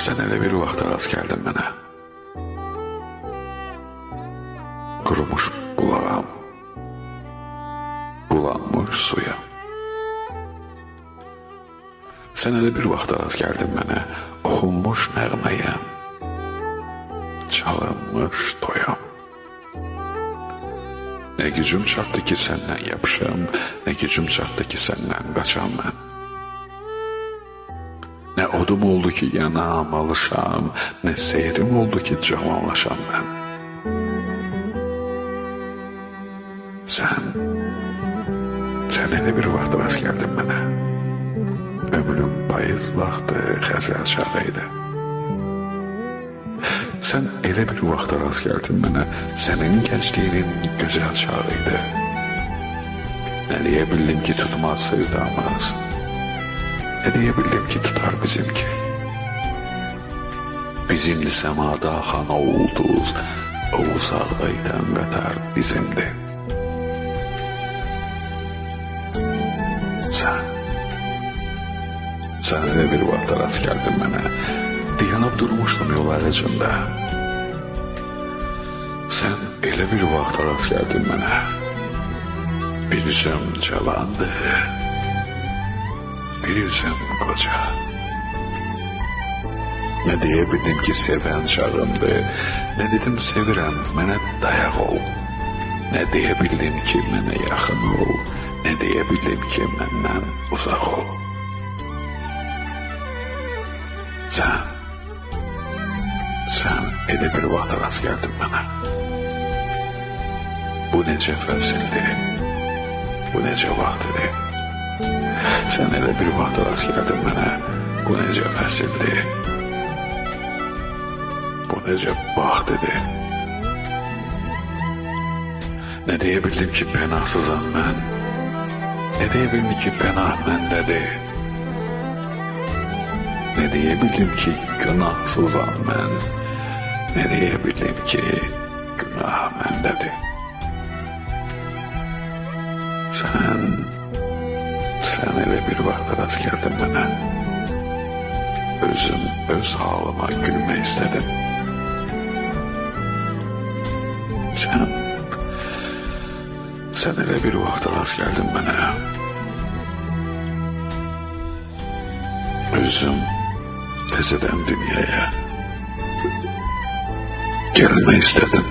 Sen elə bir vaxta rast gəldin mənə. Qurumuş bulağam, bulanmış suya. Sen elə bir vaxta rast gəldin mənə, oxunmuş nəğməyəm, çalınmış toyam. Nə gücüm çatdı ki səndən yapışam, nə gücüm çatdı ki səndən qaçam mən. Nə odum oldu ki yanam, alışam, nə seyrim oldu ki cavanlaşam mən. Sen elə bir vaxta rast gəldin mənə. Ömrüm payız vaxtı xəzəl çağı. Sen elə bir vaxta rast gəldin mənə. Sənin gəncliyin gözəl çağı. Nə deyə bildim ki tutmaz sevdamız. Ne diyebildim ki tutar bizimki. Bizimli semada axan o ulduz, o uzaqdaydan qatar bizimdi. Sen elə bir vaxta rast gəldin mənə. Dayanıb durmuşdum yol aracında. Sen elə bir vaxta rast gəldin mənə. Bir üzüm cavandı, bir yüzüm koca. Ne diyebildim ki seven çağımdı, ne dedim sevirəm, mənə dayaq ol. Ne diyebildim ki mənə yaxın ol, ne diyebildim ki məndən uzaq ol. Sen elə bir vaxta rast gəldin mənə. Bu necə fəsildir, bu necə vaxtıdır. Sen elə bir vaxta rast gəldin mənə. Bu necə fəsildir, bu necə vaxtıdır. Ne diyebildim ki pənahsızam mən, ne diyebildim ki pənah məndədir. Ne diyebildim ki günahsızam mən, ne diyebildim ki günah məndədir. Sen elə bir vaxta rast gəldin mənə. Özüm öz halıma gülmək istədim. Sen elə bir vaxta rast gəldin mənə. Özüm təzədən dünyaya gəlmək istədim.